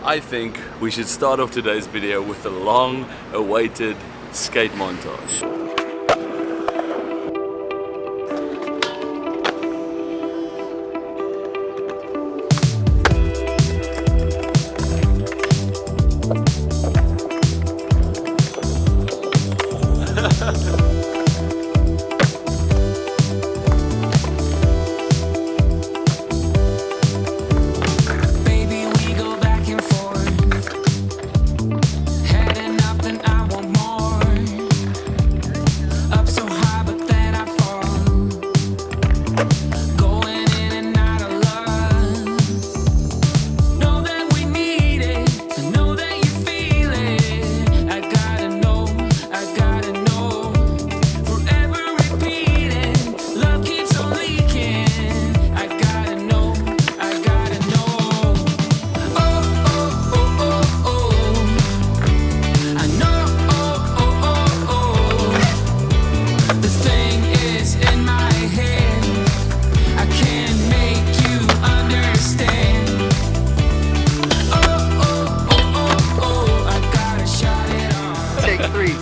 I think we should start off today's video with the long-awaited skate montage.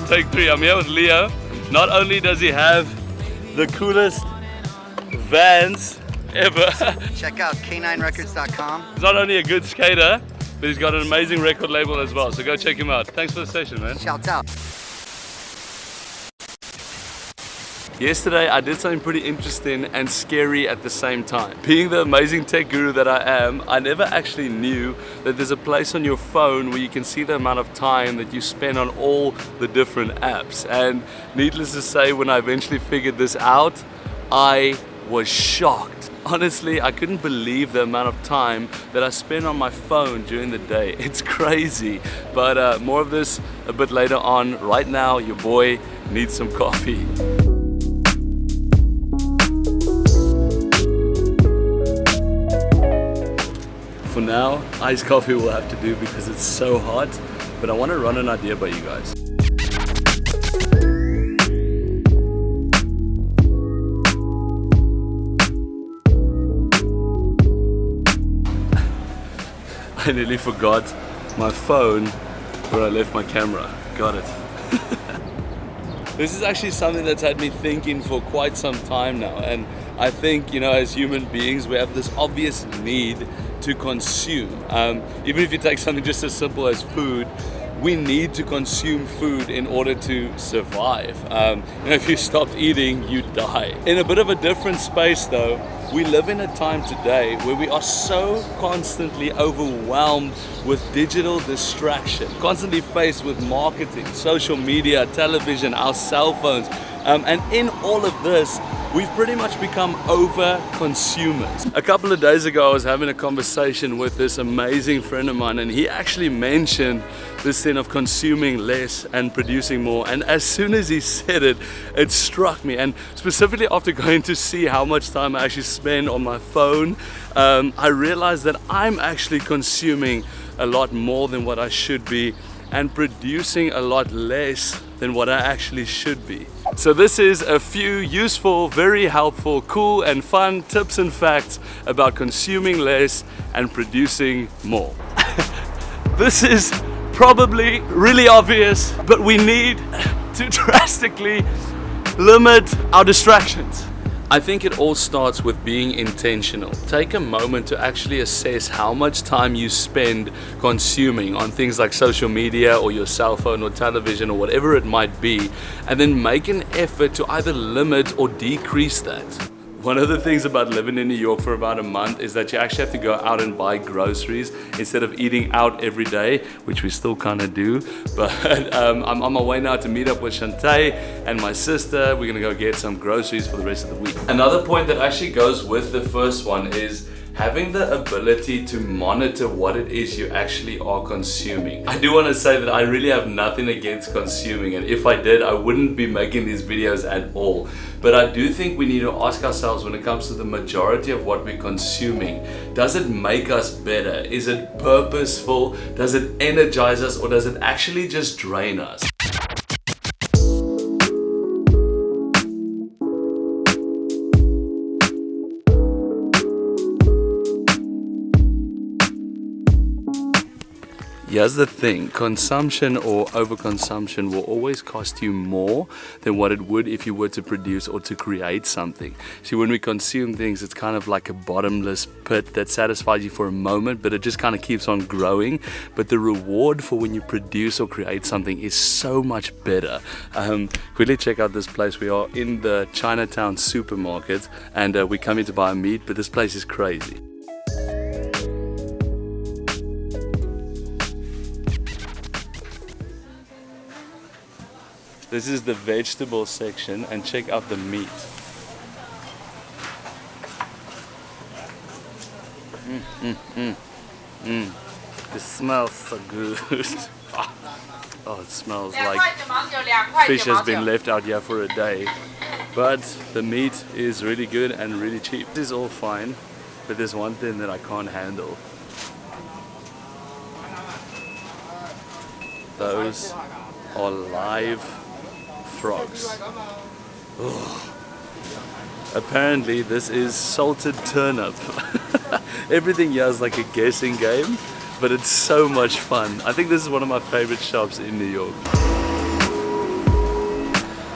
Take three. I'm here with Leo. Not only does he have the coolest Vans ever. Check out k9records.com. He's not only a good skater, but he's got an amazing record label as well. So go check him out. Thanks for the session, man. Shouts out. Yesterday I did something pretty interesting and scary at the same time. Being the amazing tech guru that I am, I never actually knew that there's a place on your phone where you can see the amount of time that you spend on all the different apps. And needless to say, when I eventually figured this out, I was shocked. Honestly, I couldn't believe the amount of time that I spend on my phone during the day. It's crazy. But more of this a bit later on. Right now, your boy needs some coffee. For now, iced coffee will have to do because it's so hot, but I want to run an idea by you guys. I nearly forgot my phone where I left my camera. Got it. This is actually something that's had me thinking for quite some time now, and I think, you know, as human beings, we have this obvious need to consume. Even if you take something just as simple as food, we need to consume food in order to survive. You know, if you stopped eating, you die. In a bit of a different space though, we live in a time today where we are so constantly overwhelmed with digital distraction, constantly faced with marketing, social media, television, our cell phones. And in all of this, we've pretty much become over-consumers. A couple of days ago, I was having a conversation with this amazing friend of mine, and he actually mentioned this thing of consuming less and producing more. And as soon as he said it, it struck me. And specifically after going to see how much time I actually spend on my phone, I realized that I'm actually consuming a lot more than what I should be and producing a lot less than what I actually should be. So this is a few useful, very helpful, cool and fun tips and facts about consuming less and producing more. This is probably really obvious, but we need to drastically limit our distractions. I think it all starts with being intentional. Take a moment to actually assess how much time you spend consuming on things like social media or your cell phone or television or whatever it might be, and then make an effort to either limit or decrease that. One of the things about living in New York for about a month is that you actually have to go out and buy groceries instead of eating out every day, which we still kind of do. But I'm on my way now to meet up with Shantae and my sister. We're gonna go get some groceries for the rest of the week. Another point that actually goes with the first one is having the ability to monitor what it is you actually are consuming. I do want to say that I really have nothing against consuming, and if I did, I wouldn't be making these videos at all. But I do think we need to ask ourselves, when it comes to the majority of what we're consuming, does it make us better? Is it purposeful? Does it energize us, or does it actually just drain us? Here's the thing, consumption or overconsumption will always cost you more than what it would if you were to produce or to create something. See, when we consume things, it's kind of like a bottomless pit that satisfies you for a moment, but it just kind of keeps on growing. But the reward for when you produce or create something is so much better. Quickly check out this place. We are in the Chinatown supermarket and we come here to buy meat, but this place is crazy. This is the vegetable section and check out the meat. It smells so good. Oh, it smells like fish has been left out here for a day. But the meat is really good and really cheap. This is all fine, but there's one thing that I can't handle. Those are live frogs. Ugh. Apparently this is salted turnip. Everything here is like a guessing game, but it's so much fun. I think this is one of my favorite shops in New York.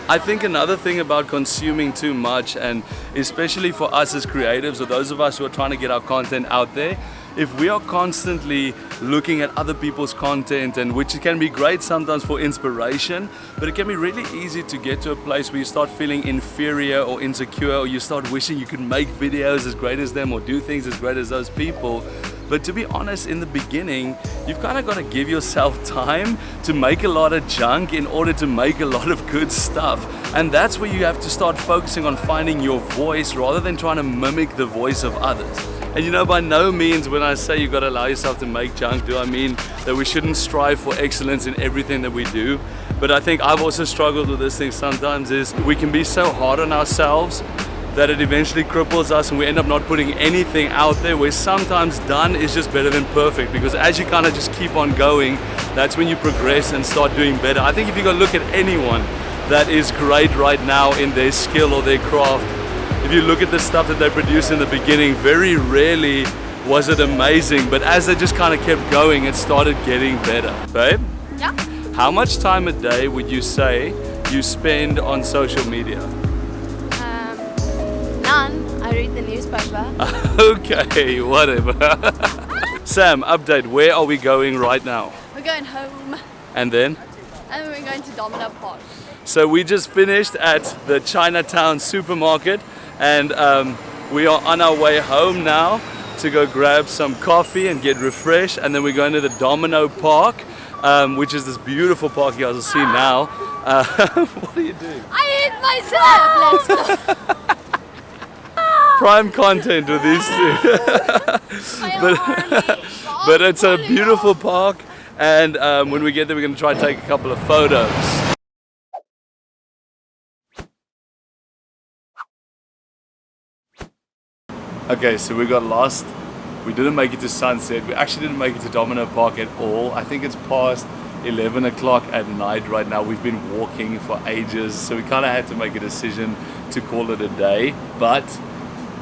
I think another thing about consuming too much, and especially for us as creatives or those of us who are trying to get our content out there, if we are constantly looking at other people's content, and which can be great sometimes for inspiration, but it can be really easy to get to a place where you start feeling inferior or insecure, or you start wishing you could make videos as great as them or do things as great as those people. But to be honest, in the beginning, you've kind of got to give yourself time to make a lot of junk in order to make a lot of good stuff. And that's where you have to start focusing on finding your voice rather than trying to mimic the voice of others. And you know, by no means when I say you've got to allow yourself to make junk, do I mean that we shouldn't strive for excellence in everything that we do. But I think I've also struggled with this thing sometimes, is we can be so hard on ourselves that it eventually cripples us and we end up not putting anything out there, where sometimes done is just better than perfect, because as you kind of just keep on going, that's when you progress and start doing better. I think if you go look at anyone that is great right now in their skill or their craft, if you look at the stuff that they produced in the beginning, very rarely was it amazing, but as they just kind of kept going, it started getting better. Babe? Yeah? How much time a day would you say you spend on social media? None. I read the newspaper. Okay, whatever. Sam, update, where are we going right now? We're going home. And then? And we're going to Domino Park. So we just finished at the Chinatown supermarket, and we are on our way home now to go grab some coffee and get refreshed, and then we're going to the Domino Park, which is this beautiful park you guys will see now. What are you doing? I hit myself! Let's go! Prime content with these two. But it's a beautiful park, and when we get there we're going to try and take a couple of photos. Okay, so we got lost. We didn't make it to Sunset. We actually didn't make it to Domino Park at all. I think it's past 11 o'clock at night right now. We've been walking for ages, so we kind of had to make a decision to call it a day. But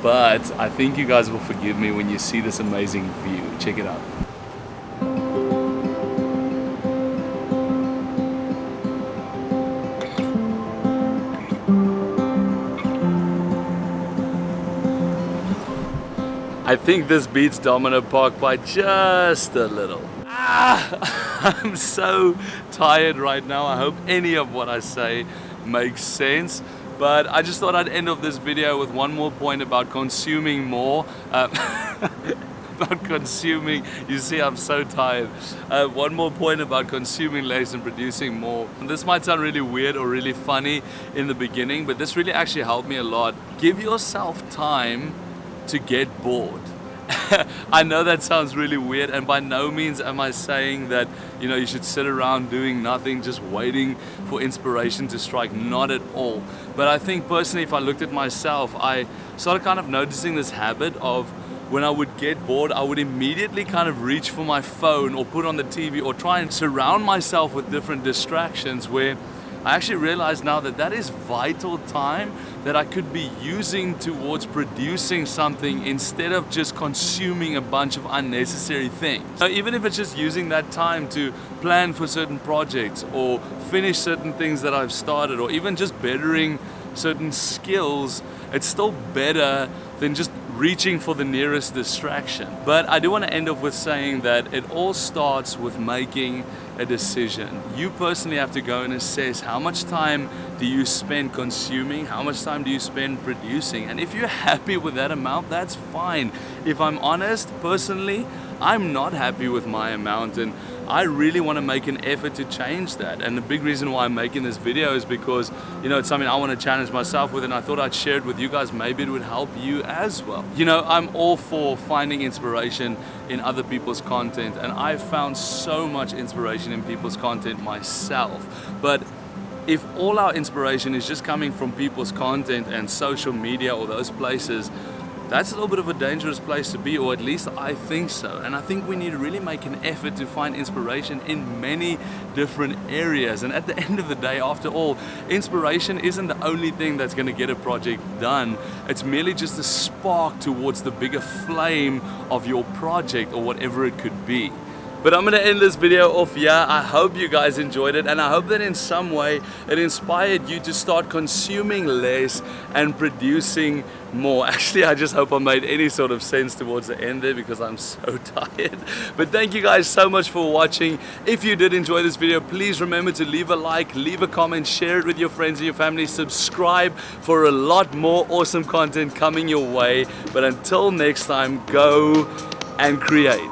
I think you guys will forgive me when you see this amazing view. Check it out. I think this beats Domino Park by just a little. I'm so tired right now. I hope any of what I say makes sense. But I just thought I'd end off this video with one more point about consuming more. About consuming, you see I'm so tired. One more point about consuming less and producing more. This might sound really weird or really funny in the beginning, but this really actually helped me a lot. Give yourself time to get bored. I know that sounds really weird, and by no means am I saying that, you know, you should sit around doing nothing, just waiting for inspiration to strike. Not at all. But I think personally, if I looked at myself, I started kind of noticing this habit of when I would get bored, I would immediately kind of reach for my phone or put on the TV or try and surround myself with different distractions, where I actually realize now that that is vital time that I could be using towards producing something instead of just consuming a bunch of unnecessary things. So even if it's just using that time to plan for certain projects or finish certain things that I've started, or even just bettering certain skills, it's still better than just reaching for the nearest distraction. But I do want to end off with saying that it all starts with making a decision. You personally have to go and assess how much time do you spend consuming, how much time do you spend producing, and if you're happy with that amount, that's fine. If I'm honest, personally, I'm not happy with my amount, and I really want to make an effort to change that. And the big reason why I'm making this video is because, you know, it's something I want to challenge myself with, and I thought I'd share it with you guys. Maybe it would help you as well. You know, I'm all for finding inspiration in other people's content, and I've found so much inspiration in people's content myself. But if all our inspiration is just coming from people's content and social media or those places, that's a little bit of a dangerous place to be, or at least I think so. And I think we need to really make an effort to find inspiration in many different areas. And at the end of the day, after all, inspiration isn't the only thing that's going to get a project done. It's merely just a spark towards the bigger flame of your project or whatever it could be. But I'm going to end this video off here. I hope you guys enjoyed it, and I hope that in some way it inspired you to start consuming less and producing more. Actually, I just hope I made any sort of sense towards the end there, because I'm so tired. But thank you guys so much for watching. If you did enjoy this video, please remember to leave a like, leave a comment, share it with your friends and your family, subscribe for a lot more awesome content coming your way. But until next time, go and create.